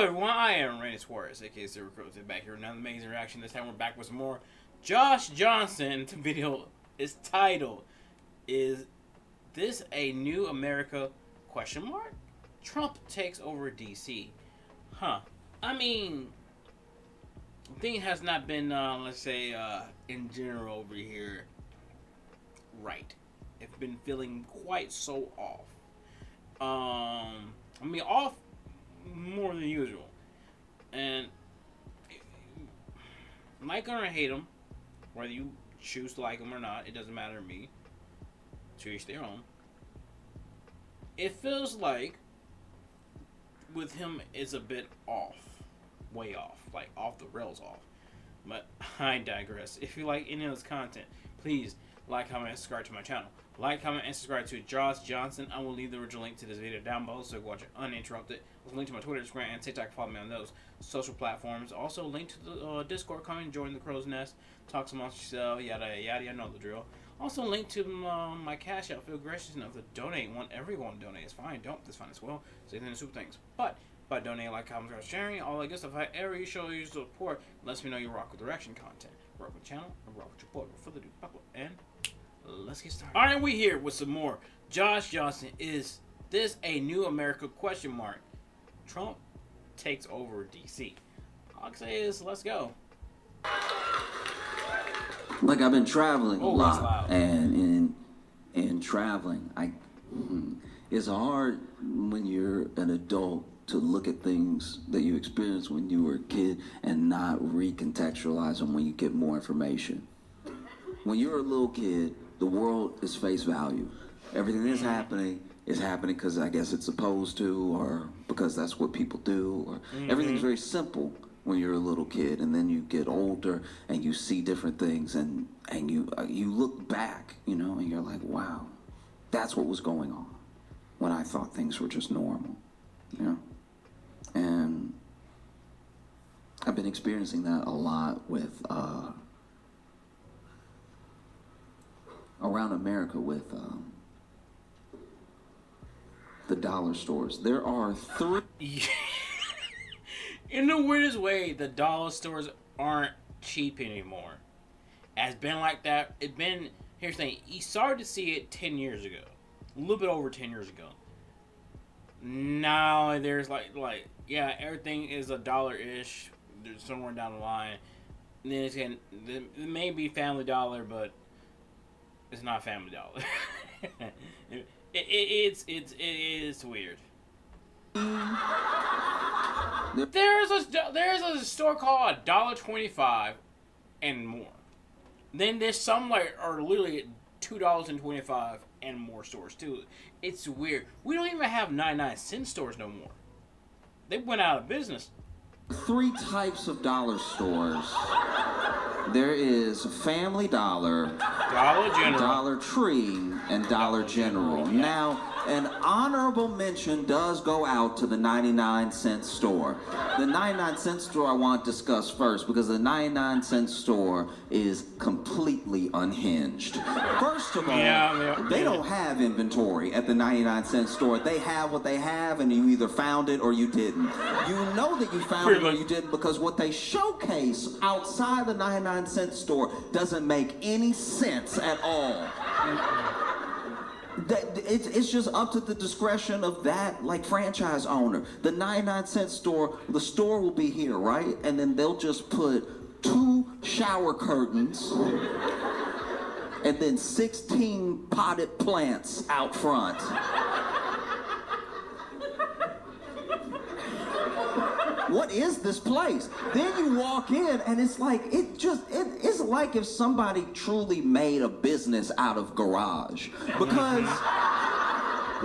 everyone, I am Randy Suarez, aka Silva, back here with another amazing reaction. This time we're back with some more Josh Johnson. The video is titled, "Is This a New America? Question mark. Trump takes over DC." I mean, thing has not been, let's say, in general over here, right. It's been feeling quite so off. I mean, off more than usual. And like him or hate him, whether you choose to like him or not, it doesn't matter to me. To each their own. It feels like with him it's a bit off. Way off. Like off the rails off. But I digress. If you like any of this content, please like, comment, and subscribe to my channel. Like, comment, and subscribe to Josh Johnson. I will leave the original link to this video down below so you can watch it uninterrupted. There's a link to my Twitter, Instagram, and TikTok. Follow me on those social platforms. Also, link to the Discord. Come and join the crow's nest. Talk amongst yourself. Yada, yada, you know the drill. Also, link to my Cashapp. Feel gracious enough to donate. Want everyone to donate. It's fine. Don't. That's fine as well. So you can do super things. But by donating, like, comment, sharing, all that good stuff, however you show your support, lets me know you rock with direction content. Rock with the channel, and rock with your boy. Before the do, buckle, and let's get started. Alright, we here with some more Josh Johnson. Is this a new America? Question mark. Trump takes over DC. All I can say is, let's go. Like, I've been traveling a lot, and in traveling, it's hard when you're an adult to look at things that you experienced when you were a kid and not recontextualize them when you get more information. When you're a little kid, the world is face value. Everything that's happening is happening because I guess it's supposed to, or because that's what people do, or everything's very simple when you're a little kid, and then you get older and you see different things, and you look back, you know, and you're like, wow, that's what was going on when I thought things were just normal, you know. And I've been experiencing that a lot with around America with the dollar stores. There are three. In the weirdest way, the dollar stores aren't cheap anymore. It's been like that. Here's the thing. You started to see it 10 years ago. A little bit over 10 years ago. Now there's like yeah, everything is $1-ish. There's somewhere down the line. And then it may be Family Dollar, but it's not Family Dollar. It's weird. There's a store called $1.25 and more. Then there's some like are literally $2.25 and more stores too. It's weird. We don't even have 99-cent stores no more. They went out of business. Three types of dollar stores. There is Family Dollar, Dollar General, Dollar Tree, and Dollar General. Yeah. Now, an honorable mention does go out to the 99-cent store. The 99-cent store I want to discuss first because the 99-cent store is completely unhinged. First of all, they don't have inventory at the 99-cent store. They have what they have, and you either found it or you didn't. You know that you found it or you didn't because what they showcase outside the 99-cent store doesn't make any sense at all. It's just up to the discretion of that like franchise owner. The 99-cent store, the store will be here, right? And then they'll just put 2 shower curtains and then 16 potted plants out front. What is this place? Then you walk in and it's like, it's like if somebody truly made a business out of garage. Because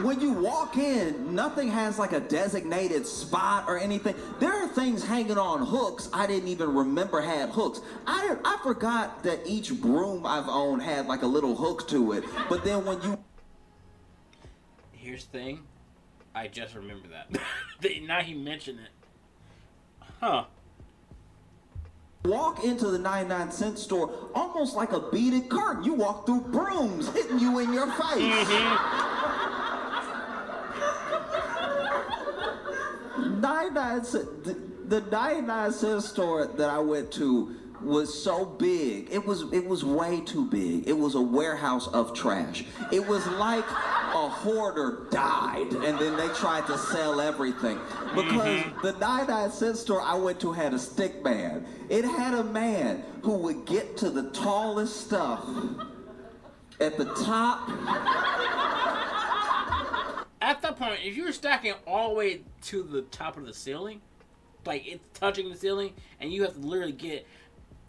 when you walk in, nothing has like a designated spot or anything. There are things hanging on hooks I didn't even remember had hooks. I forgot that each broom I've owned had like a little hook to it. But then when you... Here's the thing. I just remember that. Now he mentioned it. Walk into the 99-cent store almost like a beaded curtain. You walk through brooms hitting you in your face. The 99-cent store that I went to was so big. It was way too big. It was a warehouse of trash. It was like a hoarder died and then they tried to sell everything. Because the 99-cent store I went to had a stick man. It had a man who would get to the tallest stuff at the top. At that point, if you're stacking all the way to the top of the ceiling, like it's touching the ceiling, and you have to literally get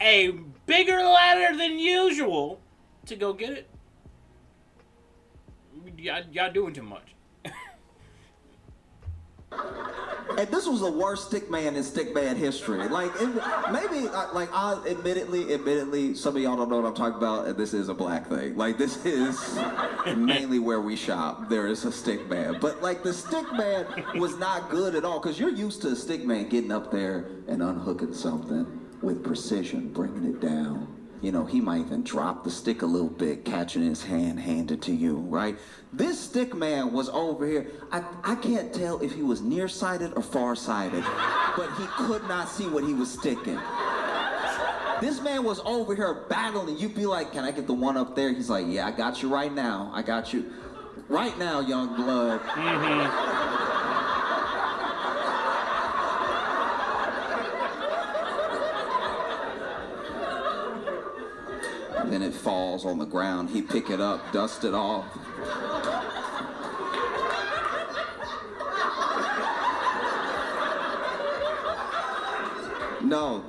a bigger ladder than usual to go get it, y'all doing too much. And this was the worst stickman in stickman history. Like, admittedly, some of y'all don't know what I'm talking about, and this is a black thing. Like, this is mainly where we shop. There is a stickman. But, like, the stickman was not good at all, because you're used to a stickman getting up there and unhooking something with precision, bringing it down. You know, he might even drop the stick a little bit, catching his hand, hand it to you, right? This stick man was over here. I can't tell if he was nearsighted or farsighted, but he could not see what he was sticking. This man was over here battling. You'd be like, can I get the one up there? He's like, yeah, I got you right now. I got you right now, young blood. Then it falls on the ground. He pick it up, dust it off. No,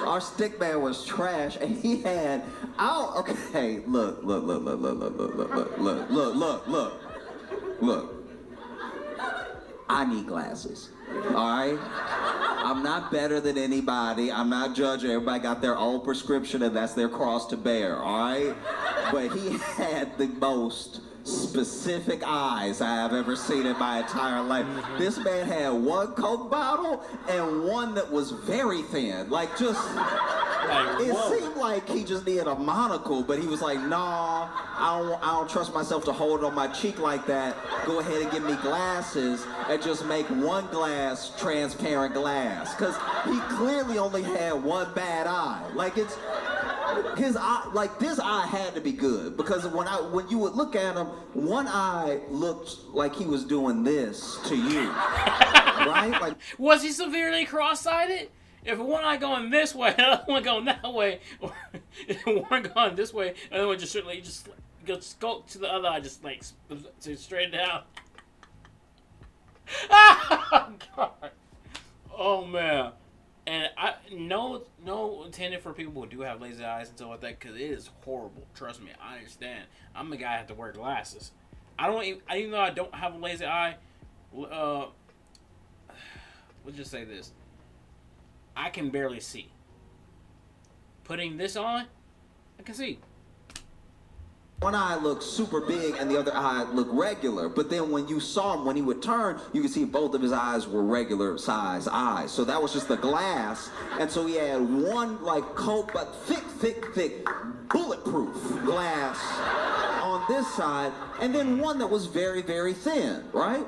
our stick man was trash, and he had. Okay, look. I need glasses. All right. I'm not better than anybody. I'm not judging. Everybody got their own prescription and that's their cross to bear, all right? But he had the most specific eyes I have ever seen in my entire life. This man had one Coke bottle and one that was very thin. Like, just, it seemed like he just needed a monocle, but he was like, nah, I don't trust myself to hold it on my cheek like that. Go ahead and give me glasses and just make one glass transparent glass. Because he clearly only had one bad eye. Like, it's, his eye, like this eye had to be good, because when you would look at him, one eye looked like he was doing this to you, right? Like, was he severely cross-sighted? If one eye going this way, another one going that way, or if one going this way, another one just certainly just go to the other eye, just like to straight down. Oh God! Oh man! And no intended for people who do have lazy eyes and stuff like that, because it is horrible. Trust me, I understand. I'm the guy that have to wear glasses. Even though I don't have a lazy eye, let's just say this. I can barely see. Putting this on, I can see. one eye looked super big and the other eye looked regular. But then when you saw him, when he would turn, you could see both of his eyes were regular size eyes. So that was just the glass. And so he had one like coat, but thick, bulletproof glass on this side. And then one that was very, very thin, right?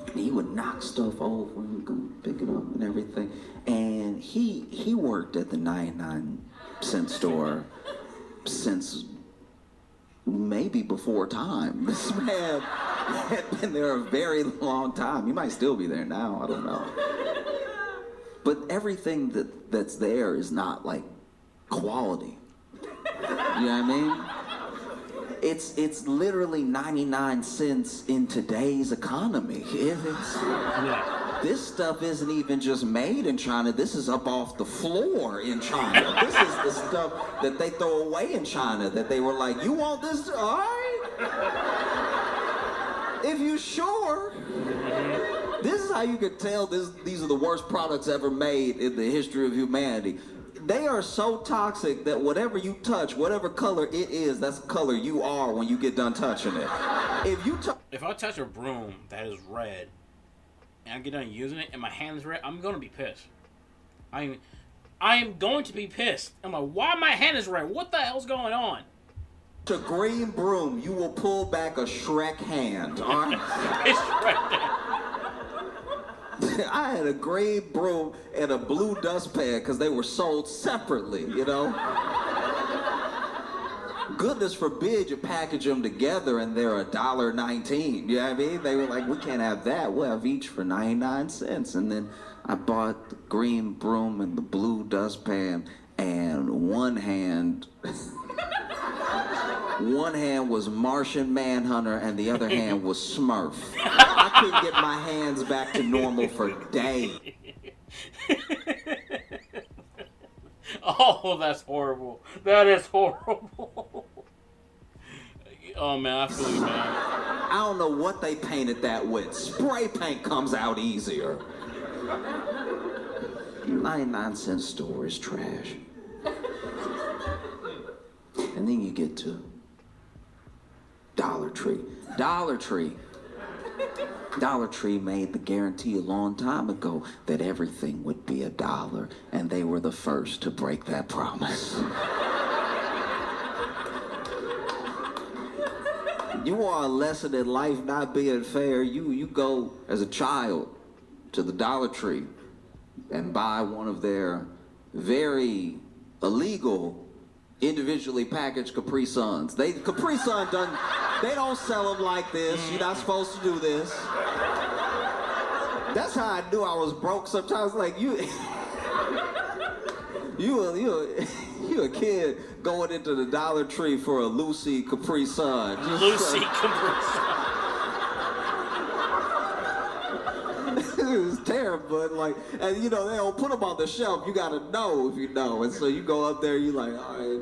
And he would knock stuff over and go pick it up and everything. And he worked at the 99-cent store since maybe before time. This man had been there a very long time. He might still be there now, I don't know. But everything that's there is not like quality. You know what I mean? It's literally 99 cents in today's economy. This stuff isn't even just made in China. This is up off the floor in China. This is the stuff that they throw away in China, that they were like, you want this? All right. If you sure. This is how you could tell these are the worst products ever made in the history of humanity. They are so toxic that whatever you touch, whatever color it is, that's the color you are when you get done touching it. If I touch a broom that is red, and I get done using it, and my hand is red, I'm gonna be pissed. I am going to be pissed. I'm like, why my hand is red? What the hell's going on? A green broom, you will pull back a Shrek hand. All right? It's Shrek. I had a green broom and a blue dustpan because they were sold separately, you know? Goodness forbid you package them together and they're $1.19. You know what I mean? They were like, we can't have that. We'll have each for 99 cents. And then I bought the green broom and the blue dustpan, and one hand was Martian Manhunter and the other hand was Smurf. I couldn't get my hands back to normal for days. Oh, that's horrible. That is horrible. Oh, man, I feel you, man. I don't know what they painted that with. Spray paint comes out easier. 99-cent store is trash. And then you get to Dollar Tree. Dollar Tree made the guarantee a long time ago that everything would be $1, and they were the first to break that promise. You want a lesson in life not being fair, you go as a child to the Dollar Tree and buy one of their very illegal individually packaged Capri Suns. Capri Sun they don't sell them like this. You're not supposed to do this. That's how I knew I was broke sometimes. Like you a kid going into the Dollar Tree for a Lucy Capri Sun. Lucy Capri Sun. It was terrible, but and they don't put them on the shelf. You gotta know if you know, and so you go up there. You like, all right.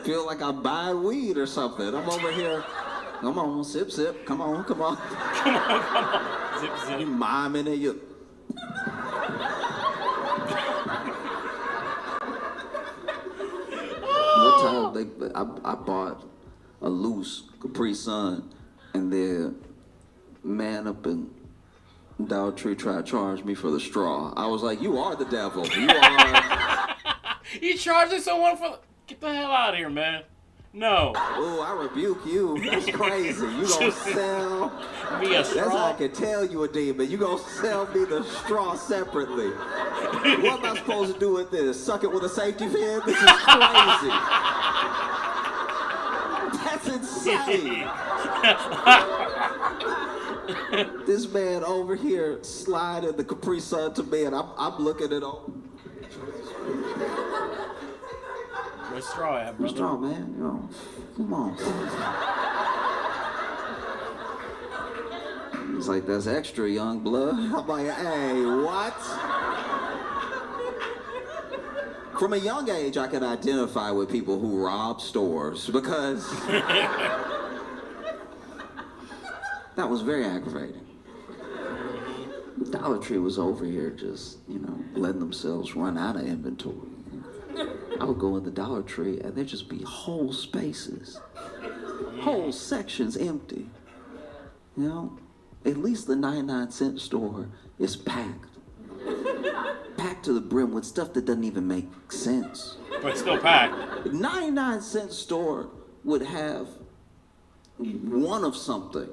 Feel like I'm buying weed or something. I'm over here. Come on, sip, sip. Come on. Come on. Zip, zip. You miming it. You. One time I bought a loose Capri Sun, and the man up in Dollar Tree tried to charge me for the straw. I was like, you are the devil. You are. You charging someone for? Get the hell out of here, man. No. Oh, I rebuke you. That's crazy. You gonna sell me a straw? That's how I can tell you a demon. You gonna sell me the straw separately. What am I supposed to do with this? Suck it with a safety pin? This is crazy. That's insane. This man over here sliding the Capri Sun to me, and I'm looking at all. Where's straw at, brother? Straw, man. Come on. It's like, that's extra, young blood. I'm like, hey, what? From a young age, I can identify with people who rob stores because that was very aggravating. Dollar Tree was over here just, letting themselves run out of inventory. I would go in the Dollar Tree and there'd just be whole spaces, whole sections empty. At least the 99-cent store is packed to the brim with stuff that doesn't even make sense. But it's still packed. 99-cent store would have one of something,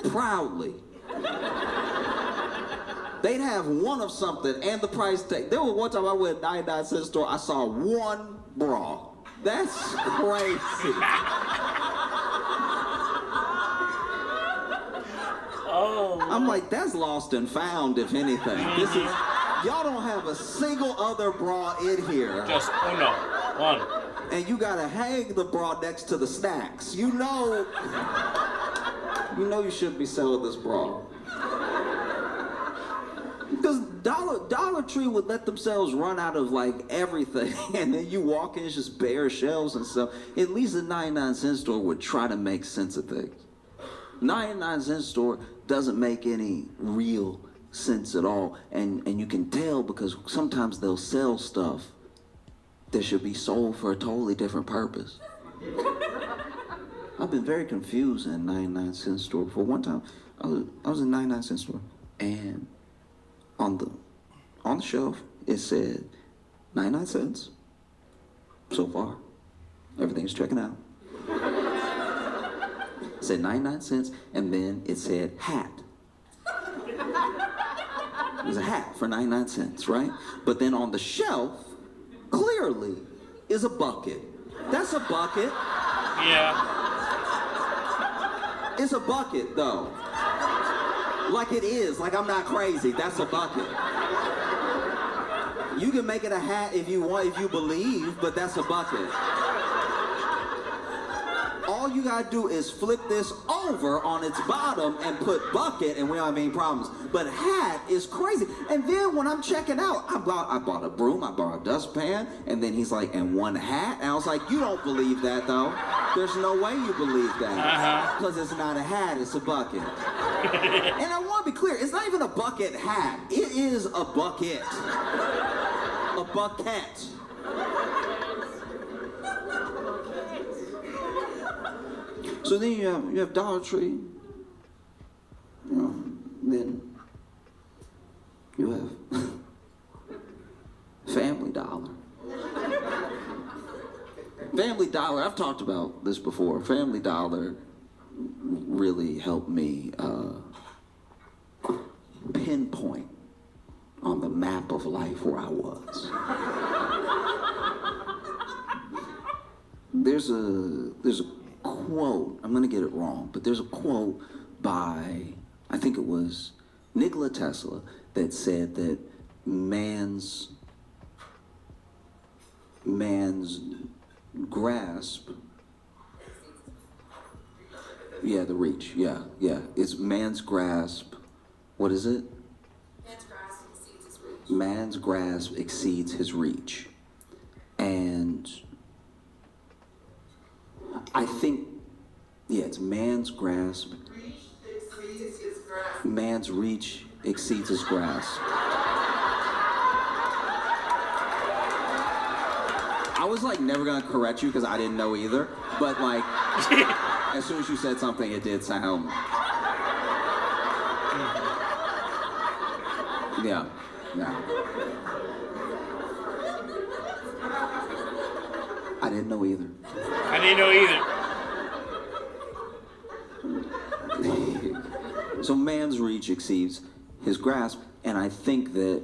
proudly. They'd have one of something and the price tag. There was one time I went to a 99-cent store, I saw one bra. That's crazy. Oh. I'm like, that's lost and found, if anything. Y'all don't have a single other bra in here. Just one. And you gotta hang the bra next to the snacks. You know you shouldn't be selling this bra. Because Dollar Tree would let themselves run out of everything, and then you walk in, it's just bare shelves and stuff. At least the 99-cent store would try to make sense of things. 99-cent store doesn't make any real sense at all, and you can tell because sometimes they'll sell stuff that should be sold for a totally different purpose. I've been very confused in a 99-cent store. For one time, I was in a 99-cent store, and on the shelf, it said 99 cents. So far, everything's checking out. It said 99 cents, and then it said hat. It was a hat for 99 cents, right? But then on the shelf, clearly, is a bucket. That's a bucket. Yeah. It's a bucket, though. Like it is, like I'm not crazy. That's a bucket. You can make it a hat if you want, if you believe, but that's a bucket. All you gotta do is flip this over on its bottom and put bucket, and we don't have any problems. But hat is crazy. And then when I'm checking out, I bought a broom, I bought a dustpan, and then he's like, and one hat? And I was like, you don't believe that, though. There's no way you believe that. Because it's not a hat, it's a bucket. And I want to be clear, it's not even a bucket hat. It is a bucket. A bucket. So then you have Dollar Tree, then you have Family Dollar. Family Dollar, I've talked about this before. Family Dollar really helped me pinpoint on the map of life where I was. There's a quote, I'm gonna get it wrong, but there's a quote by, I think it was Nikola Tesla, that said that man's grasp, the reach, it's man's grasp, what is it? Man's grasp exceeds his reach. Man's grasp exceeds his reach. And I think, it's man's grasp. Reach exceeds his grasp. Man's reach exceeds his grasp. I was like never gonna correct you because I didn't know either, but like as soon as you said something, it did sound. Yeah. I didn't know either. I didn't know either. So man's reach exceeds his grasp, and I think that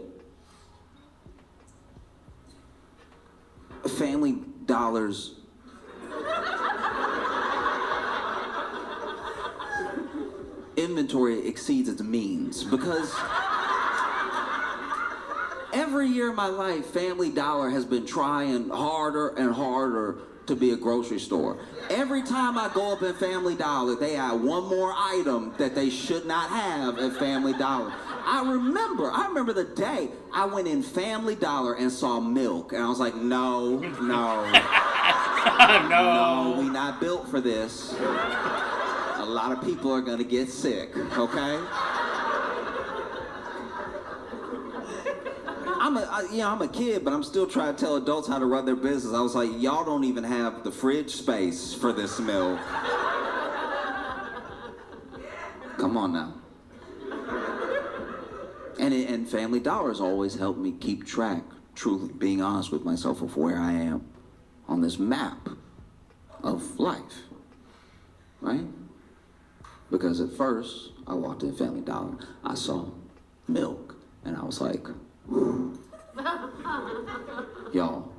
Family Dollar's inventory exceeds its means, because every year of my life, Family Dollar has been trying harder and harder to be a grocery store. Every time I go up in Family Dollar, they add one more item that they should not have at Family Dollar. I remember the day I went in Family Dollar and saw milk, and I was like, no, we not built for this. A lot of people are gonna get sick, okay? I'm a kid, but I'm still trying to tell adults how to run their business. I was like, y'all don't even have the fridge space for this milk. Come on now. And Family Dollar has always helped me keep track, truly being honest with myself, of where I am on this map of life, right? Because at first, I walked in Family Dollar, I saw milk, and I was like, y'all,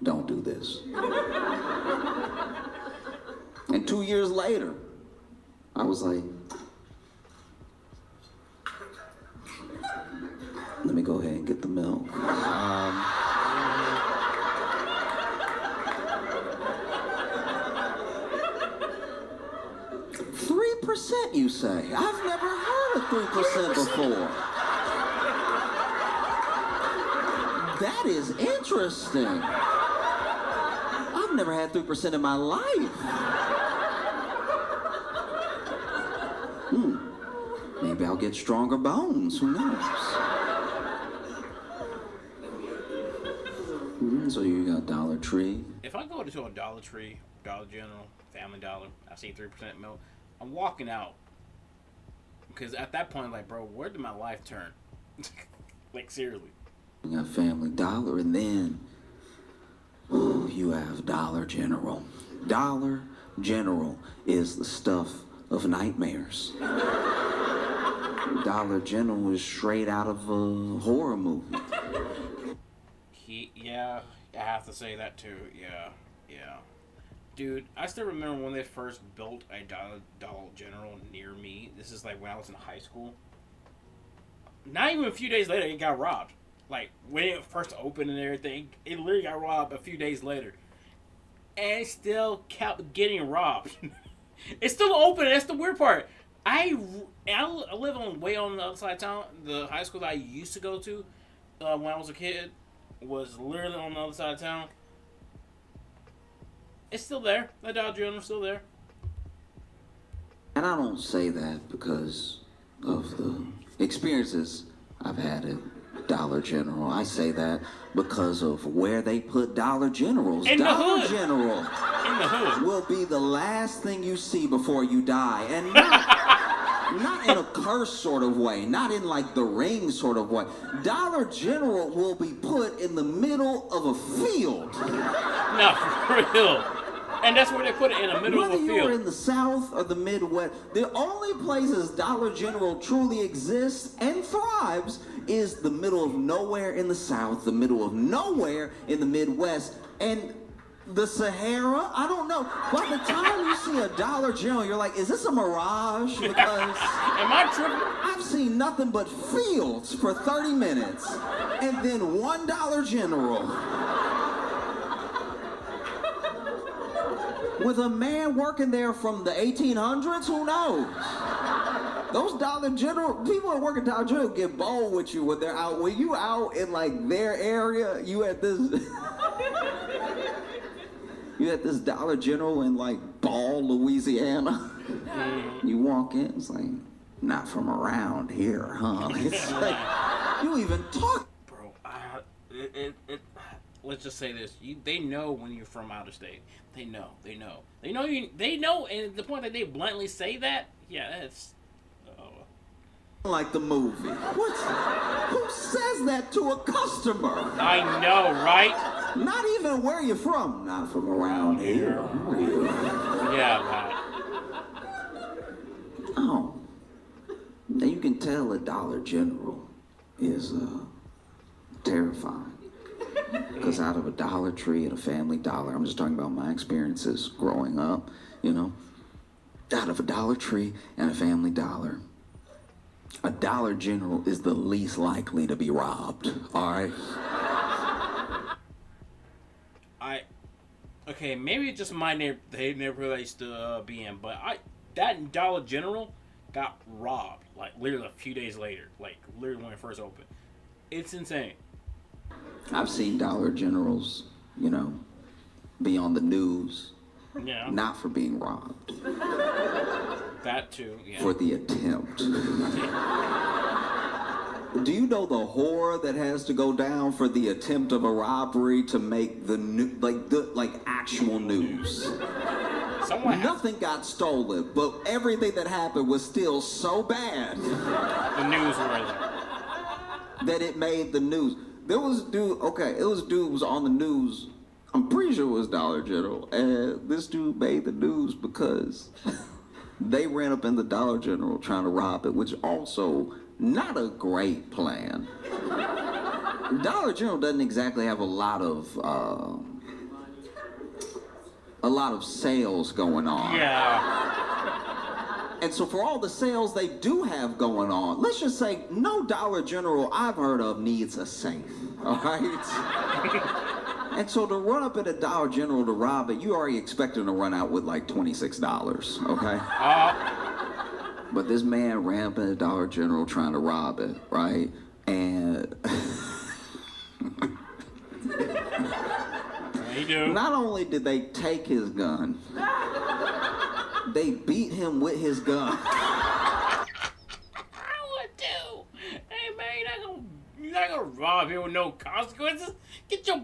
don't do this. And 2 years later, I was like, let me go ahead and get the milk. 3%, you say? I've never heard of 3% before. That is interesting. I've never had 3% in my life. Maybe I'll get stronger bones, who knows? So you got Dollar Tree. If I go to a Dollar Tree, Dollar General, Family Dollar, I see 3% milk, I'm walking out. Because at that point, like, bro, where did my life turn? Like, seriously. You got Family Dollar, and then you have Dollar General. Dollar General is the stuff of nightmares. Dollar General was straight out of a horror movie. Yeah, I have to say that too. Yeah. Dude, I still remember when they first built a Dollar General near me. This is like when I was in high school. Not even a few days later, it got robbed. Like, when it first opened and everything, it literally got robbed a few days later. And it still kept getting robbed. It's still open, that's the weird part. I live way on the other side of town. The high school that I used to go to when I was a kid was literally on the other side of town. It's still there. The Dollar General's still there. And I don't say that because of the experiences I've had at Dollar General. I say that because of where they put Dollar Generals. In Dollar the hood. General In the hood. will be the last thing you see before you die. And not in a curse sort of way, not in like the Ring sort of way. Dollar General will be put in the middle of a field. No, for real. And that's where they put it, in the middle of a field. Whether you're in the South or the Midwest, the only places Dollar General truly exists and thrives is the middle of nowhere in the South, the middle of nowhere in the Midwest, and the Sahara. I don't know. By the time you see a Dollar General, you're like, is this a mirage? Because Am I tripping? I've seen nothing but fields for 30 minutes, and then $1 General. With a man working there from the 1800s, who knows? Those Dollar General, people that work at Dollar General get bold with you when they're out. When you out in like their area, you at this Dollar General in like Ball, Louisiana. You walk in, it's like, not from around here, huh? It's like, you even talk. Bro, let's just say this. They know when you're from out of state. They know. They know, and the point that they bluntly say that, yeah, that's... Like the movie. Who says that to a customer? I know, right? Not even where you from. Not from around here. Yeah, right. Oh. Now you can tell a Dollar General is terrifying. Because out of a Dollar Tree and a Family Dollar, I'm just talking about my experiences growing up, you know. Out of a Dollar Tree and a Family Dollar, a Dollar General is the least likely to be robbed, all right? Okay, maybe it's just my neighborhood I used to be in, but that Dollar General got robbed, like, literally a few days later, like, literally when it first opened. It's insane. I've seen Dollar Generals, you know, be on the news, Yeah. not for being robbed. That too, yeah. For the attempt. Do you know the horror that has to go down for the attempt of a robbery to make the actual news? Nothing got stolen, but everything that happened was still so bad. The newsworthy. That it made the news. There was a dude who was on the news. I'm pretty sure it was Dollar General, and this dude made the news because they ran up in the Dollar General trying to rob it, which also not a great plan. Dollar General doesn't exactly have a lot of sales going on. Yeah. And so for all the sales they do have going on, let's just say no Dollar General I've heard of needs a safe, all right? And so to run up at a Dollar General to rob it, you already expecting to run out with like $26, okay? But this man ran up at a Dollar General trying to rob it, right? And not only did they take his gun, they beat him with his gun. I would too. Hey man, you're not gonna rob him with no consequences. Get your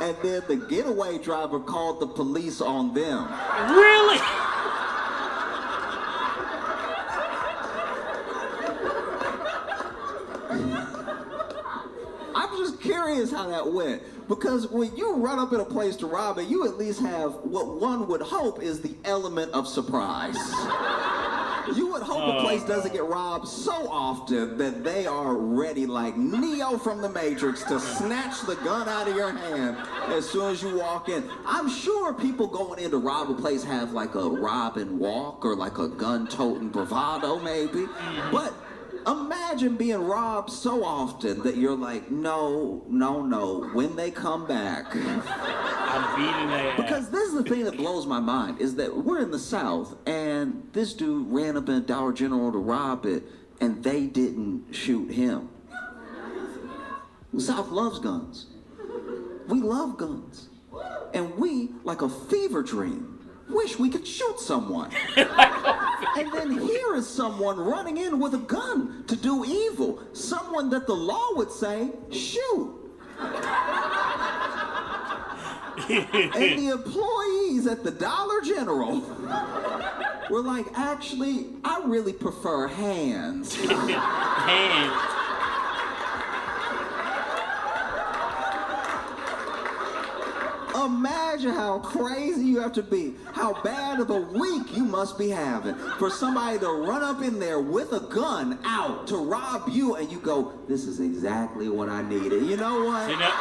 And then the getaway driver called the police on them. Really? I'm just curious how that went. Because when you run up in a place to rob it, you at least have what one would hope is the element of surprise. You would hope a place doesn't get robbed so often that they are ready like Neo from the Matrix to snatch the gun out of your hand as soon as you walk in. I'm sure people going in to rob a place have like a rob and walk or like a gun-toting bravado maybe. But imagine being robbed so often that you're like, no, when they come back. I'm beating their ass. Because this is the thing that blows my mind, is that we're in the South, and this dude ran up in a Dollar General to rob it, and they didn't shoot him. The South loves guns. We love guns. And we, like a fever dream, wish we could shoot someone. And then here is someone running in with a gun to do evil. Someone that the law would say, shoot. And the employees at the Dollar General were like, actually, I really prefer hands. Hands. Imagine how crazy you have to be, how bad of a week you must be having for somebody to run up in there with a gun out to rob you, and you go, this is exactly what I needed. You know what? See that?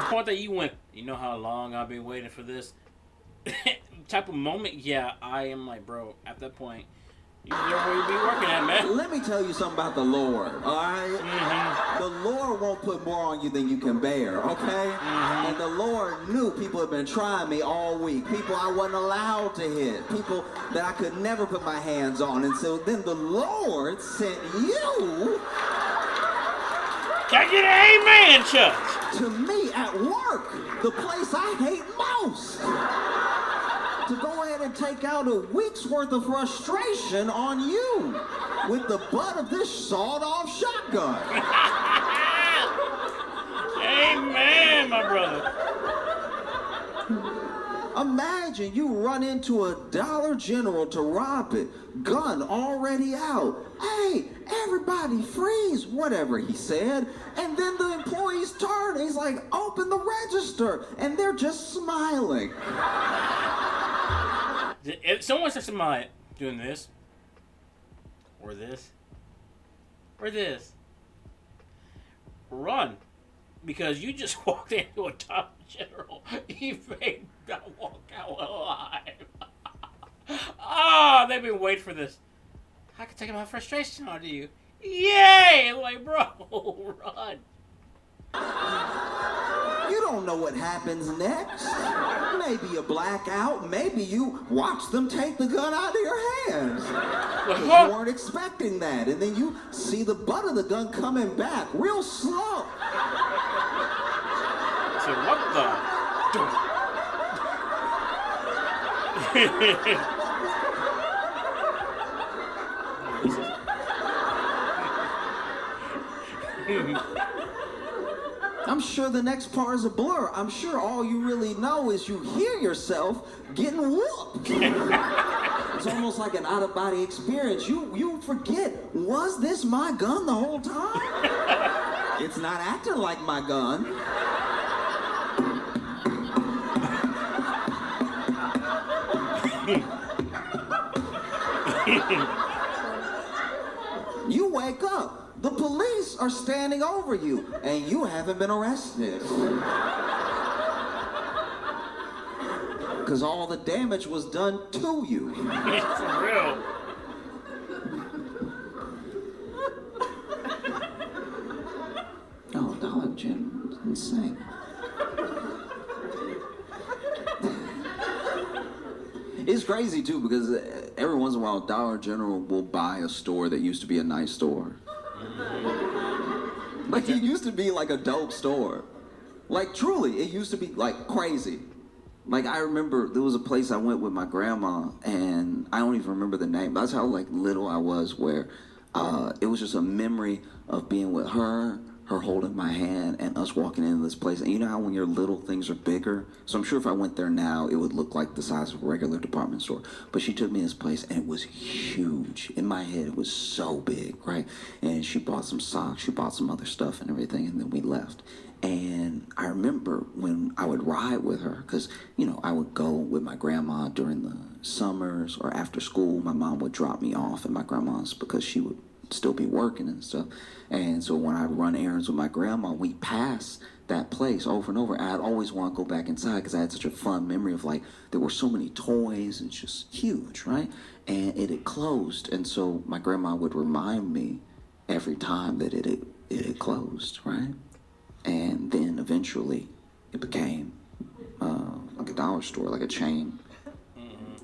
The part that you went, you know how long I've been waiting for this type of moment? Yeah, I am like, bro, at that point, you know where you be working at, man. Let me tell you something about the Lord, all right? The Lord won't put more on you than you can bear, okay? And the Lord knew people had been trying me all week, people I wasn't allowed to hit, people that I could never put my hands on. And so then the Lord sent you... Can I get an amen, church? To me at work, the place I hate most. To go ahead and take out a week's worth of frustration on you with the butt of this sawed-off shotgun. Amen, my brother. Imagine you run into a Dollar General to rob it, gun already out. Hey, everybody freeze, whatever he said. And then the employees turn and he's like, open the register. And they're just smiling. If someone starts to mind doing this, or this, or this, run. Because you just walked into a Dollar General. You may not walk out alive. They've been waiting for this. I can take my frustration onto you. Yay! Like, bro, run. You don't know what happens next. Maybe a blackout. Maybe you watch them take the gun out of your hands. Because you weren't expecting that. And then you see the butt of the gun coming back real slow. So what the? I'm sure the next part is a blur. I'm sure all you really know is you hear yourself getting whooped. It's almost like an out-of-body experience. You forget, was this my gun the whole time? It's not acting like my gun. You wake up. The police are standing over you, and you haven't been arrested. Because all the damage was done to you. For real. Oh, Dollar General, insane. It's crazy too, because every once in a while Dollar General will buy a store that used to be a nice store. Like, it used to be like a dope store. Like, truly, it used to be like crazy. Like, I remember there was a place I went with my grandma, and I don't even remember the name. That's how like little I was, where it was just a memory of being with her holding my hand, and us walking into this place. And you know how when you're little, things are bigger? So I'm sure if I went there now, it would look like the size of a regular department store. But she took me to this place, and it was huge. In my head, it was so big, right? And she bought some socks, she bought some other stuff and everything, and then we left. And I remember when I would ride with her, because, I would go with my grandma during the summers or after school. My mom would drop me off at my grandma's because she would still be working and stuff. And so when I'd run errands with my grandma, we'd pass that place over and over. I'd always want to go back inside because I had such a fun memory of there were so many toys and it's just huge, right? And it had closed. And so my grandma would remind me every time that it had closed, right? And then eventually it became like a dollar store, like a chain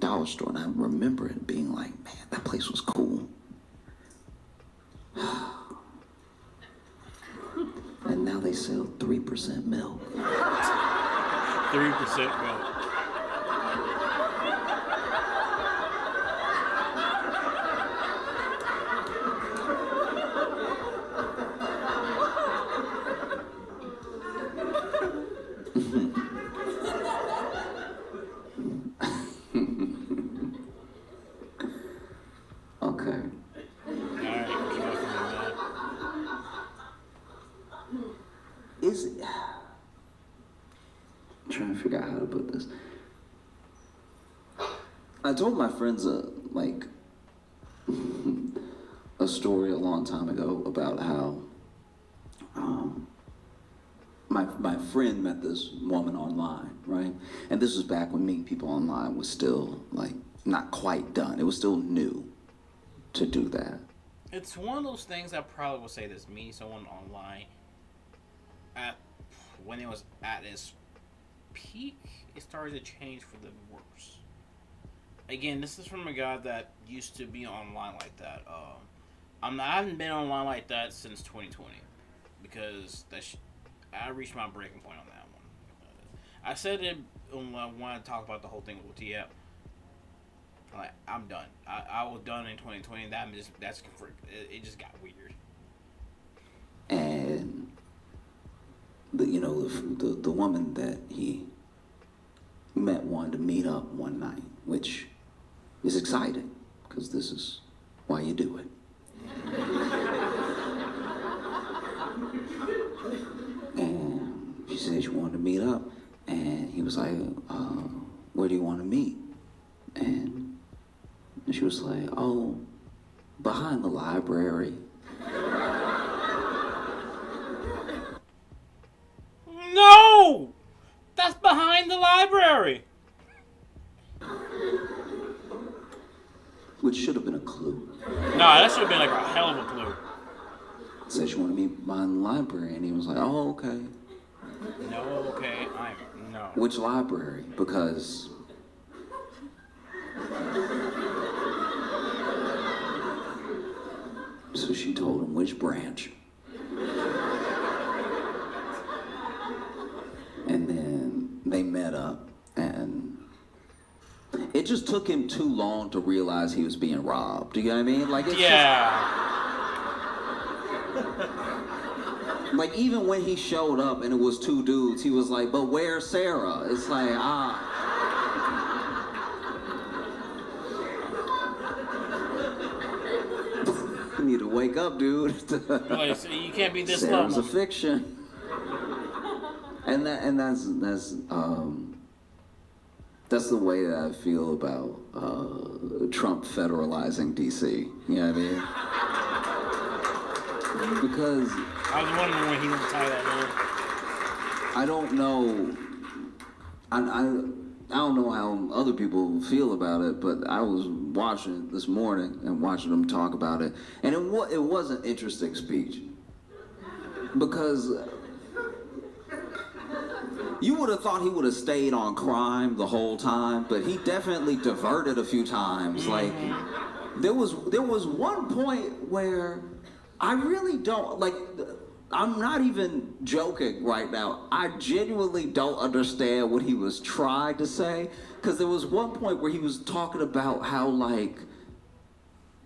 dollar store. And I remember it being like, man, that place was cool. And now they sell 3% milk. 3% milk. Okay. I'm trying to figure out how to put this. I told my friends a story a long time ago about how my friend met this woman online, right? And this was back when meeting people online was still not quite done. It was still new to do that. It's one of those things I probably will say this, meeting someone online when it was at its peak, it started to change for the worse. Again, this is from a guy that used to be online like that. I haven't been online like that since 2020 because I reached my breaking point on that one. I said it when I wanted to talk about the whole thing with TF. I'm done. I was done in 2020. It just got weird. And the woman that he met wanted to meet up one night, which is exciting because this is why you do it. And she said she wanted to meet up, and he was like, where do you want to meet? And she was like, oh, behind the library. No! That's behind the library! Which should have been a clue. No, that should have been like a hell of a clue. Said she wanted to meet behind the library, and he was like, oh, okay. No, okay, no. Which library? Because so she told him which branch. And then they met up, and it just took him too long to realize he was being robbed. Do you know what I mean? Even when he showed up and it was two dudes, he was like, but where's Sarah? It's like, You need to wake up, dude. So you can't be this Sarah's low. a fiction. And that's the way that I feel about Trump federalizing DC. You know what I mean? Because I was wondering when he would tie that in. I don't know. I don't know how other people feel about it, but I was watching it this morning and watching them talk about it, and it was an interesting speech because you would have thought he would have stayed on crime the whole time, but he definitely diverted a few times. There was one point where I really don't I'm not even joking right now. I genuinely don't understand what he was trying to say, because there was one point where he was talking about how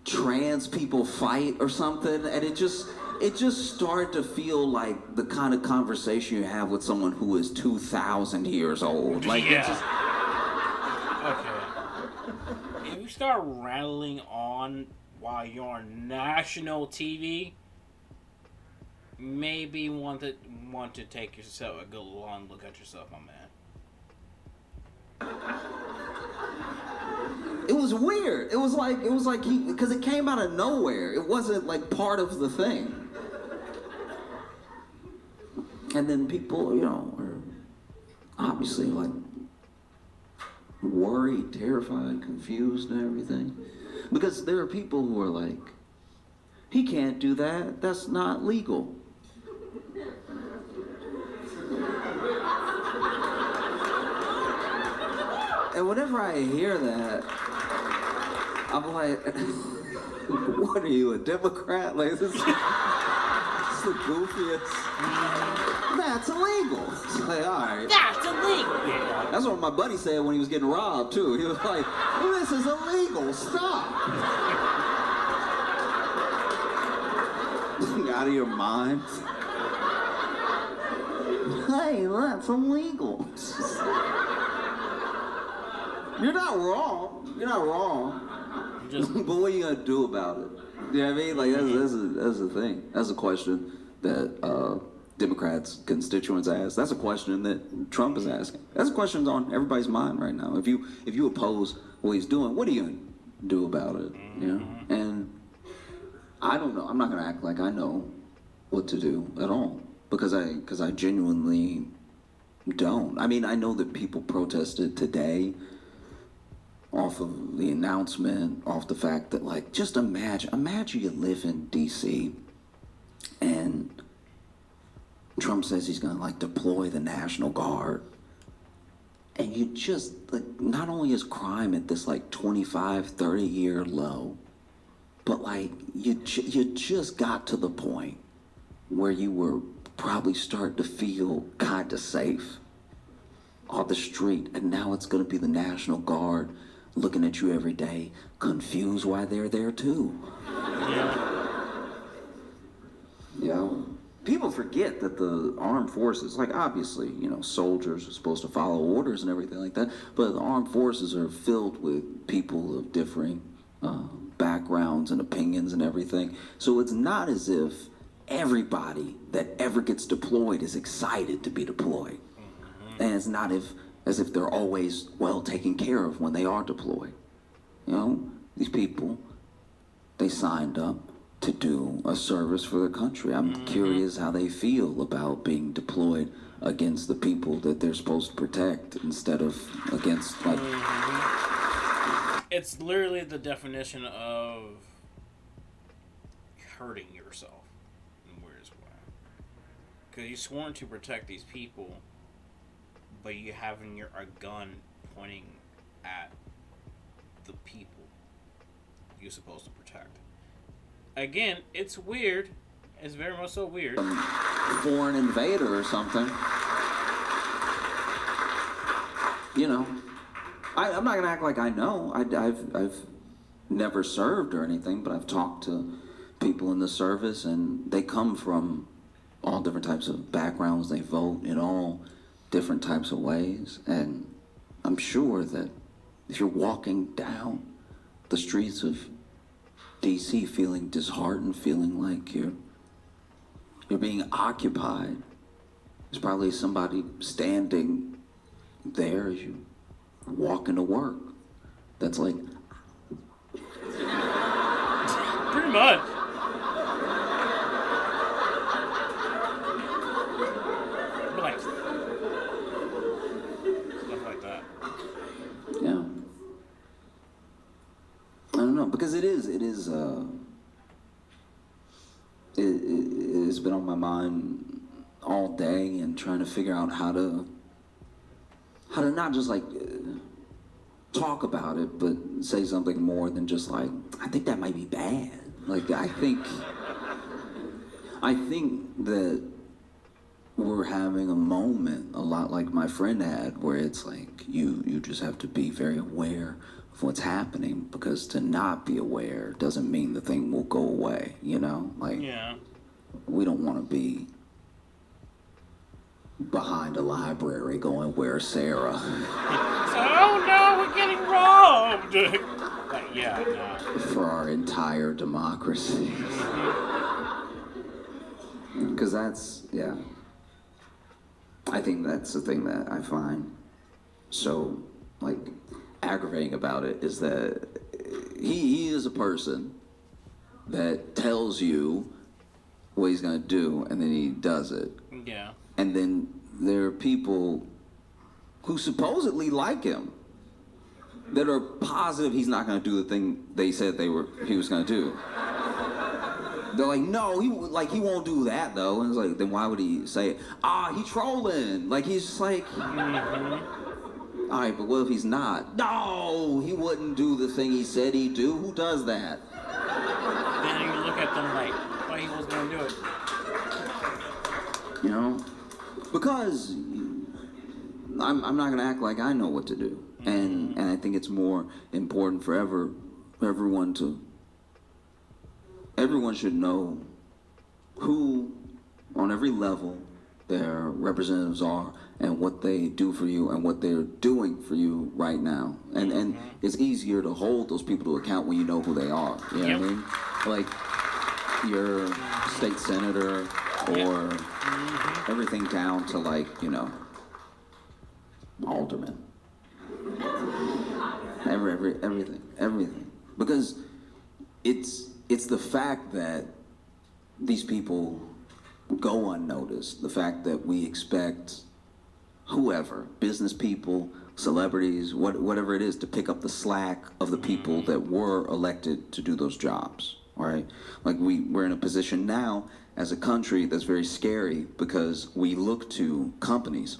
trans people fight or something, and it just started to feel like the kind of conversation you have with someone who is 2,000 years old. Okay. If you start rattling on while you're on national TV, maybe want to take yourself a good long look at yourself, my man. It was weird. It was like because it came out of nowhere. It wasn't like part of the thing. And then people, are obviously like worried, terrified, confused, and everything. Because there are people who are like, he can't do that. That's not legal. And whenever I hear that, I'm like, what are you, a Democrat? Like, this is the goofiest. That's illegal. It's like, all right. That's illegal. Yeah. That's what my buddy said when he was getting robbed, too. He was like, this is illegal. Stop. Out of your mind. Hey, that's illegal. You're not wrong. You're not wrong. But what are you gonna do about it? You know what I mean? Like that's the thing. That's a question that Democrats constituents ask. That's a question that Trump is asking. That's a question on everybody's mind right now. If you oppose what he's doing, what are you gonna do about it? You know? And I don't know. I'm not gonna act like I know what to do at all because I genuinely don't. I mean, I know that people protested today off of the announcement, off the fact that, like, just imagine you live in D.C. and Trump says he's gonna, like, deploy the National Guard. And you just, like, not only is crime at this, like, 25, 30-year low, but, like, you just got to the point where you were probably starting to feel kind of safe on the street, and now it's gonna be the National Guard looking at you every day, confused why they're there too. Yeah. People forget that the armed forces, like obviously, soldiers are supposed to follow orders and everything like that, but the armed forces are filled with people of differing backgrounds and opinions and everything. So it's not as if everybody that ever gets deployed is excited to be deployed. And it's not as if they're always well taken care of when they are deployed. These people, they signed up to do a service for the country. I'm curious how they feel about being deployed against the people that they're supposed to protect instead of against, like... It's literally the definition of hurting yourself in the weirdest way. Because you've sworn to protect these people, but you having a gun pointing at the people you're supposed to protect. Again, it's weird. It's very much so weird. Foreign invader or something. I'm not gonna act like I know. I've never served or anything, but I've talked to people in the service, and they come from all different types of backgrounds. They vote in all different types of ways, and I'm sure that if you're walking down the streets of DC feeling disheartened, feeling like you're being occupied, there's probably somebody standing there as you walk into work that's like, pretty much. Like stuff like that. Yeah. I don't know, because it's been on my mind all day, and trying to figure out how to not just like talk about it, but say something more than just like, I think that might be bad. Like, I think that we're having a moment a lot like my friend had, where it's like you just have to be very aware of what's happening, because to not be aware doesn't mean the thing will go away, Like, yeah. We don't want to be behind a library going, "Where's Sarah?" Oh no, we're getting robbed! Like, yeah, no. For our entire democracy. Because I think that's the thing that I find so, like, aggravating about it is that he is a person that tells you what he's going to do and then he does it. Yeah. And then there are people who supposedly like him that are positive he's not going to do the thing they said he was going to do. They're like, no, he won't do that though. And it's like, then why would he say it? He trolling. Like, he's just like, all right, but what if he's not? No, he wouldn't do the thing he said he'd do. Who does that? Then you look at them like, oh, he was gonna do it. You know, because I'm not gonna act like I know what to do, and I think it's more important for everyone should know who, on every level, their representatives are and what they do for you and what they're doing for you right now. And it's easier to hold those people to account when you know who they are. You know what I mean? Like your state senator or everything down to, like, you know, alderman. Everything. Because it's the fact that these people go unnoticed, the fact that we expect whoever, business people, celebrities, whatever it is, to pick up the slack of the people that were elected to do those jobs, right? Like, we're in a position now as a country that's very scary because we look to companies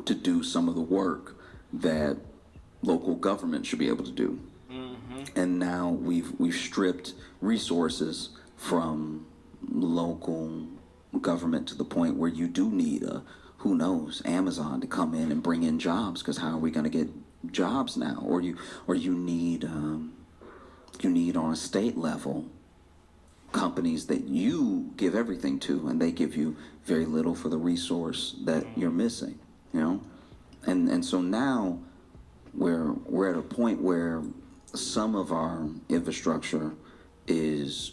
to do some of the work that local government should be able to do. And now we've stripped resources from local government to the point where you do need who knows, Amazon to come in and bring in jobs, because how are we going to get jobs now? Or you need on a state level companies that you give everything to, and they give you very little for the resource that you're missing, you know? And so now we're at a point where some of our infrastructure is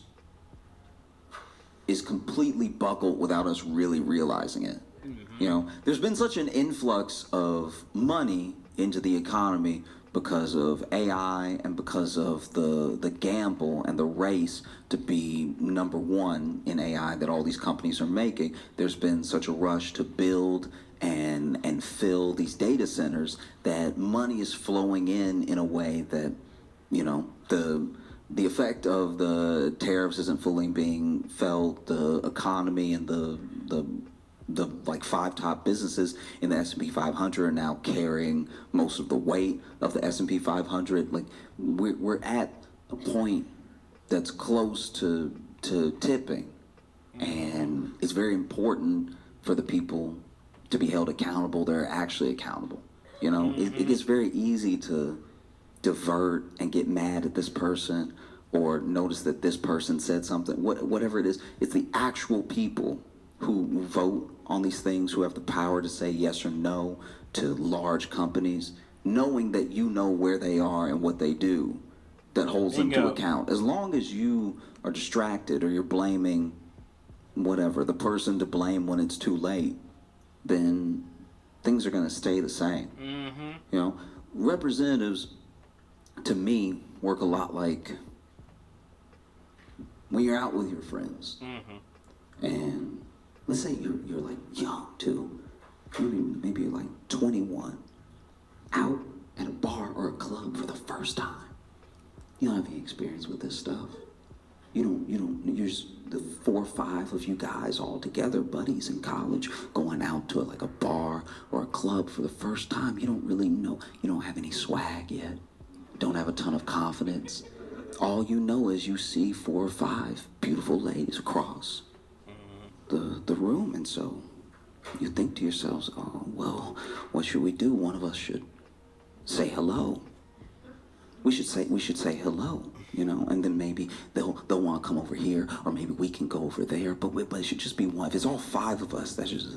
completely buckled without us really realizing it. You know, there's been such an influx of money into the economy because of AI and because of the gamble and the race to be number one in AI that all these companies are making. There's been such a rush to build and fill these data centers that money is flowing in a way that, you know, the effect of the tariffs isn't fully being felt. The economy and the like 5 top businesses in the S&P 500 are now carrying most of the weight of the S&P 500. Like, we're at a point that's close to tipping, and it's very important for the people to be held accountable. They're actually accountable. You know, it gets very easy to divert and get mad at this person or notice that this person said something, whatever it is. It's the actual people who vote on these things, who have the power to say yes or no to large companies, knowing that you know where they are and what they do, that holds them to account. As long as you are distracted or you're blaming whatever, the person to blame when it's too late, then things are going to stay the same. You know, representatives, to me, work a lot like when you're out with your friends. And let's say you're like young too, maybe you're like 21, out at a bar or a club for the first time. You don't have any experience with this stuff. You're just the 4 or 5 of you guys all together, buddies in college, going out to like a bar or a club for the first time. You don't really know. You don't have any swag yet. Don't have a ton of confidence. All you know is you see 4 or 5 beautiful ladies across the room, and so you think to yourselves, oh, well, what should we do? One of us should say hello. We should say hello, you know, and then maybe they'll want to come over here, or maybe we can go over there, but it should just be one. If it's all 5 of us, that's just,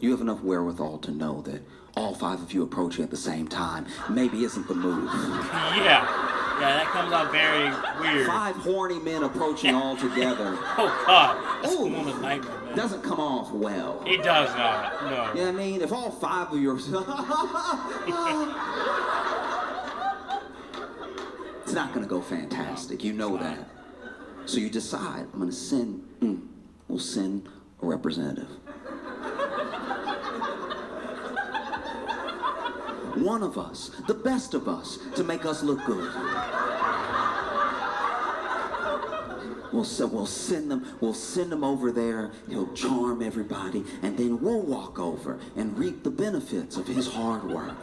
you have enough wherewithal to know that all 5 of you approaching at the same time maybe isn't the move. Yeah. Yeah, that comes out very weird. 5 horny men approaching all together. Oh, God. That's a Ooh. woman's nightmare, man. Doesn't come off well. It does not, no. You know what I mean? If all 5 of you are... It's not going to go fantastic. You know that. So you decide, I'm going to send... we'll send a representative. One of us, the best of us, to make us look good. We'll send them over there. He'll charm everybody, and then we'll walk over and reap the benefits of his hard work.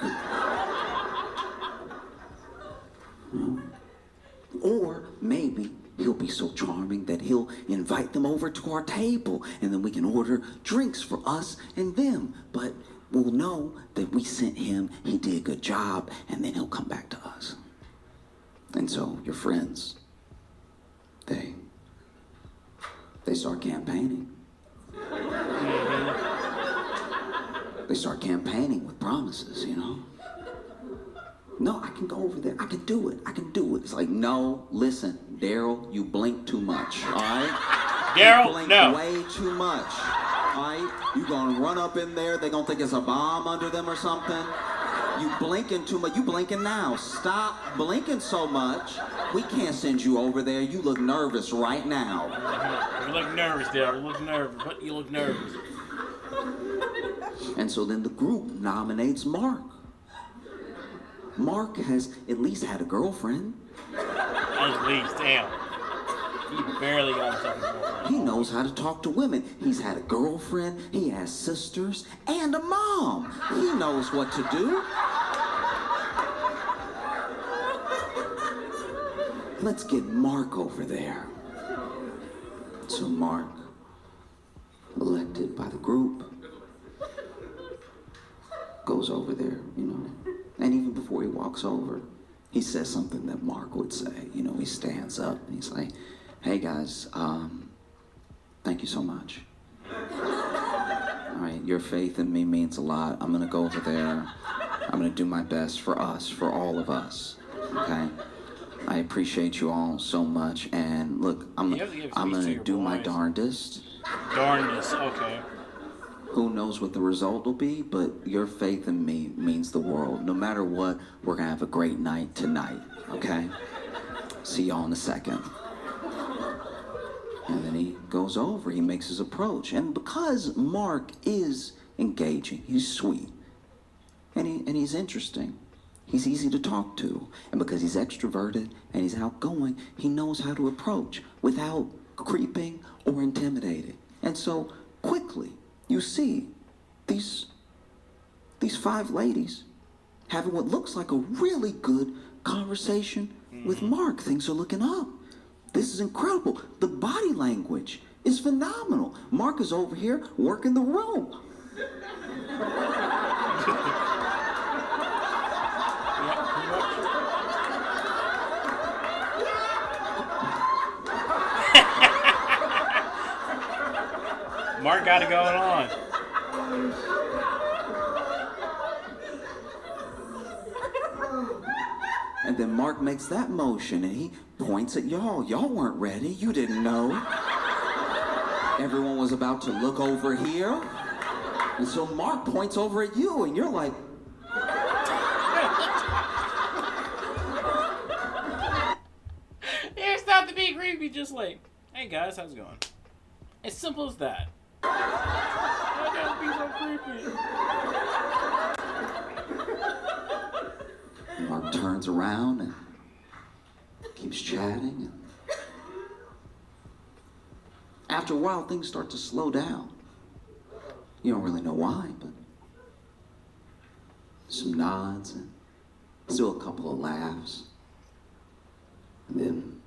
Or maybe he'll be so charming that he'll invite them over to our table, and then we can order drinks for us and them. But we'll know that we sent him, he did a good job, and then he'll come back to us. And so your friends, they start campaigning. They start campaigning with promises, you know. No, I can go over there. I can do it. I can do it. It's like, no, listen, Daryl, you blink too much, all right? Daryl, you blink no. way too much, all right? You gonna run up in there, they gonna think it's a bomb under them or something. You blinking too much. You blinking now. Stop blinking so much. We can't send you over there. You look nervous right now. You look nervous, Daryl. You look nervous. But you look nervous. And so then the group nominates Mark. Mark has at least had a girlfriend. At least, damn. He barely got himself a girlfriend. He knows how to talk to women. He's had a girlfriend, he has sisters, and a mom. He knows what to do. Let's get Mark over there. So Mark, elected by the group, goes over there, you know. And even before he walks over, he says something that Mark would say. You know, he stands up and he's like, hey guys, thank you so much. All right, your faith in me means a lot. I'm gonna go over there. I'm gonna do my best for us, for all of us, okay? I appreciate you all so much, and look, I'm gonna do my darndest. Darndest, okay. Who knows what the result will be, but your faith in me means the world. No matter what, we're gonna have a great night tonight, okay? See y'all in a second. And then he goes over, he makes his approach. And because Mark is engaging, he's sweet, and he's interesting, he's easy to talk to. And because he's extroverted and he's outgoing, he knows how to approach without creeping or intimidating. And so quickly, you see these 5 ladies having what looks like a really good conversation with Mark. Things are looking up. This is incredible. The body language is phenomenal. Mark is over here working the room. Mark got it going on. And then Mark makes that motion and he points at y'all. Y'all weren't ready. You didn't know. Everyone was about to look over here. And so Mark points over at you and you're like... It's not to be creepy, just like, hey guys, how's it going? As simple as that. Why gotta be so creepy? Mark turns around and keeps chatting. And after a while, things start to slow down. You don't really know why, but some nods and still a couple of laughs. And then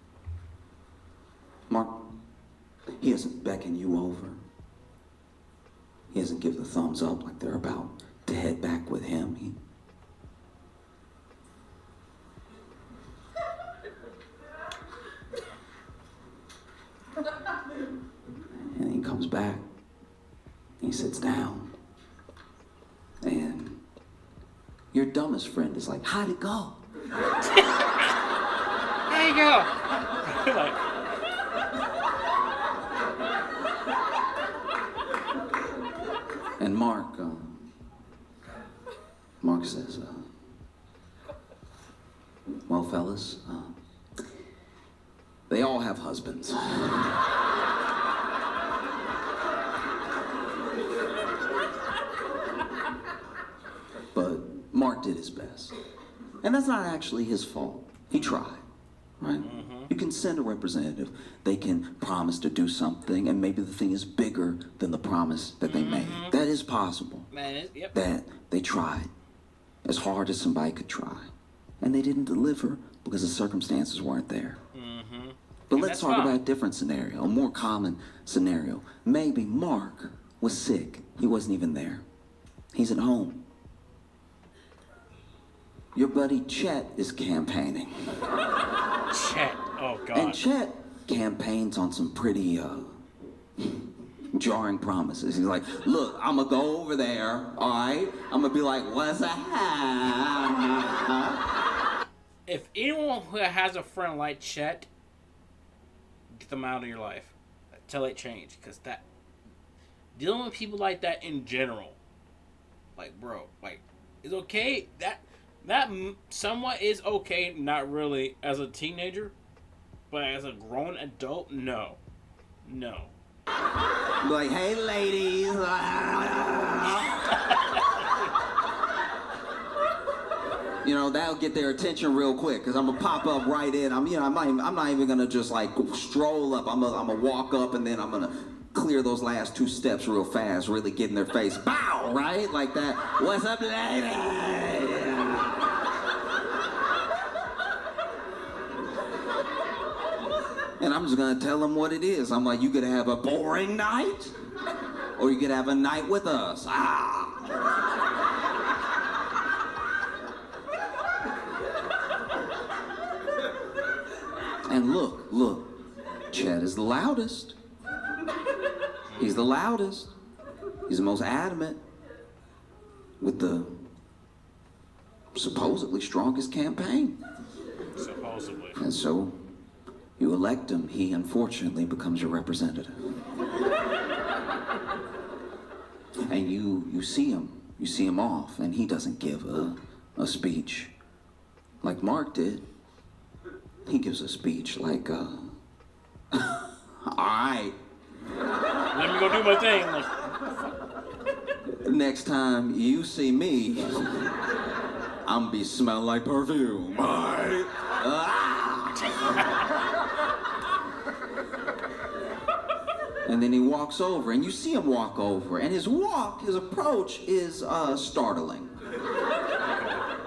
Mark, he doesn't beckon you over. He doesn't give the thumbs up like they're about to head back with him. And he comes back. He sits down. And your dumbest friend is like, how'd it go? There you go. Like, and Mark says, well, fellas, they all have husbands. But Mark did his best. And that's not actually his fault. He tried, right? Mm-hmm. You can send a representative. They can promise to do something, and maybe the thing is bigger than the promise that they made. That is possible. Yep. That they tried as hard as somebody could try. And they didn't deliver because the circumstances weren't there. Mm-hmm. But let's talk about a different scenario, a more common scenario. Maybe Mark was sick. He wasn't even there. He's at home. Your buddy Chet is campaigning. Chet, oh God. And Chet campaigns on some pretty jarring promises. He's like, look, I'm gonna go over there, all right? I'm gonna be like, what's that? If anyone who has a friend like Chet, get them out of your life till it change. Because that, dealing with people like that in general, like, bro, like, it's okay. That somewhat is okay, not really as a teenager, but as a grown adult, no. Like, hey, ladies. You know, that'll get their attention real quick, because I'm going to pop up right in. I'm not even going to just, like, stroll up. I'm gonna walk up, and then I'm going to clear those last two steps real fast, really get in their face. Bow, right? Like that. What's up, lady? And I'm just going to tell them what it is. I'm like, you could have a boring night, or you could have a night with us. And look, Chet is the loudest. He's the loudest. He's the most adamant with the supposedly strongest campaign. Supposedly. And so you elect him, he unfortunately becomes your representative. And you see him off, and he doesn't give a speech like Mark did. He gives a speech like, all right. Let me go do my thing. Next time you see me, I'm gonna be smelling like perfume. All right. And then he walks over, and you see him walk over, and his approach is startling.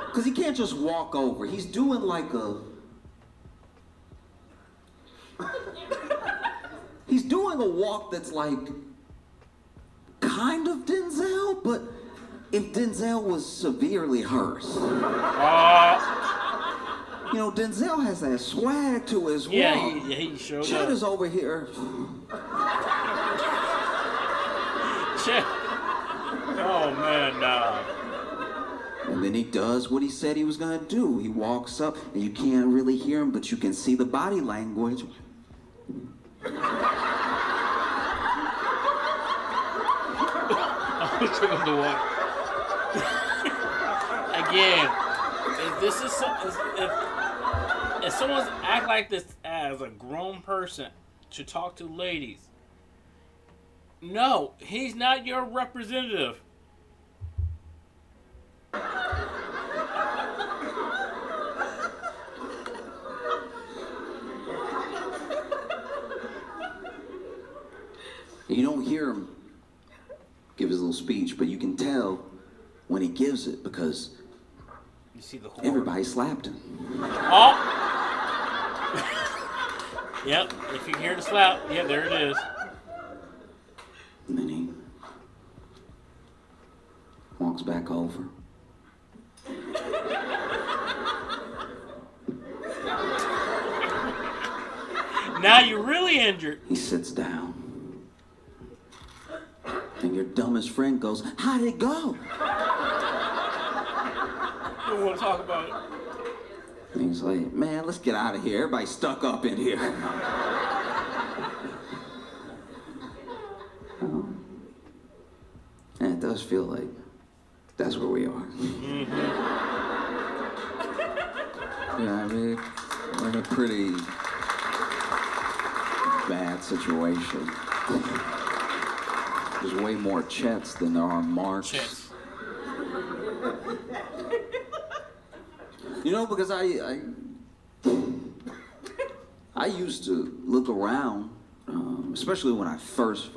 Because he can't just walk over. He's doing like he's doing a walk that's like kind of Denzel, but if Denzel was severely hurt. You know, Denzel has that swag to his walk. Yeah, he showed Chet up. is over here. Chet. Oh, man, nah. And then he does what he said he was going to do. He walks up, and you can't really hear him, but you can see the body language. Again, if someone's act like this as a grown person to talk to ladies, no, he's not your representative. You don't hear him give his little speech, but you can tell when he gives it because you see the horror. Everybody slapped him. Oh! Yep, if you hear the slap, yeah, there it is. And then he walks back over. Now you're really injured. He sits down. And your dumbest friend goes, how'd it go? You don't want to talk about it. And he's like, man, let's get out of here. Everybody's stuck up in here. And it does feel like that's where we are. Yeah, I mean, we're in a pretty bad situation. There's way more Chets than there are Marks. Chets. You know, because I used to look around, especially when I first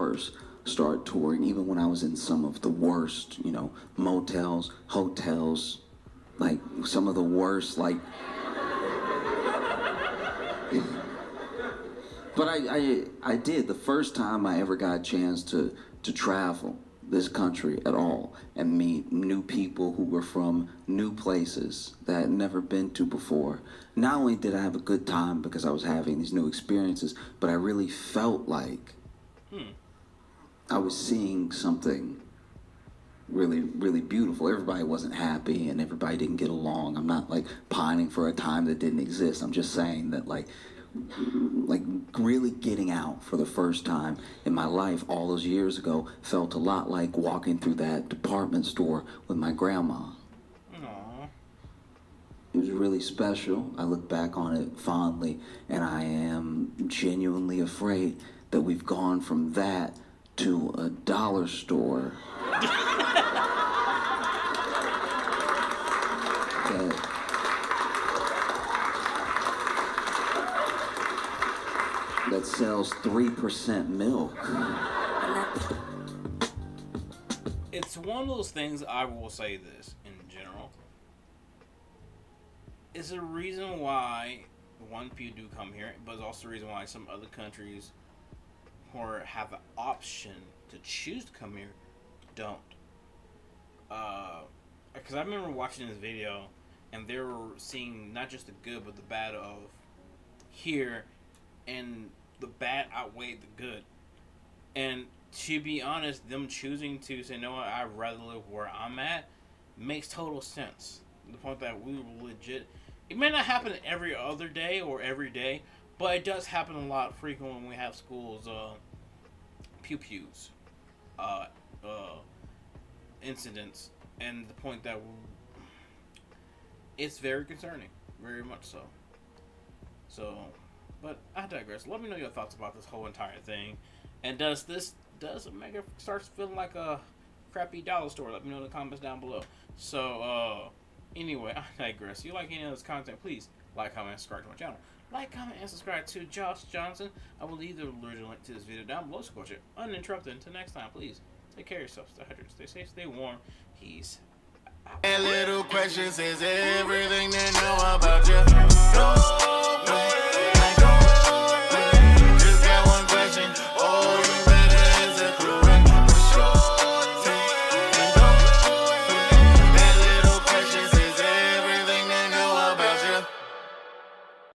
started touring, even when I was in some of the worst, you know, motels, hotels, like some of the worst, like. But I did the first time I ever got a chance to travel this country at all and meet new people who were from new places that I had never been to before. Not only did I have a good time because I was having these new experiences, but I really felt like I was seeing something really, really beautiful. Everybody wasn't happy and everybody didn't get along. I'm not like pining for a time that didn't exist. I'm just saying that like really getting out for the first time in my life all those years ago felt a lot like walking through that department store with my grandma. Aww. It was really special. I look back on it fondly, and I am genuinely afraid that we've gone from that to a dollar store that sells 3% milk. It's one of those things, I will say this in general. It's a reason why one people do come here, but it's also a reason why some other countries who have the option to choose to come here don't. Because I remember watching this video and they were seeing not just the good but the bad of here, and the bad outweighed the good. And to be honest, them choosing to say, no, I'd rather live where I'm at makes total sense. The point that we were legit. It may not happen every other day or every day, but it does happen a lot frequent when we have schools, pew-pews, incidents. And the point that it's very concerning. Very much so. So, but I digress. Let me know your thoughts about this whole entire thing. And does it make it starts feeling like a crappy dollar store? Let me know in the comments down below. So, anyway, I digress. If you like any of this content, please like, comment, and subscribe to my channel. Like, comment, and subscribe to Josh Johnson. I will leave the original link to this video down below, so watch it uninterrupted. Until next time, please take care of yourself, stay hydrated, stay safe, stay warm. Peace. And little questions is everything that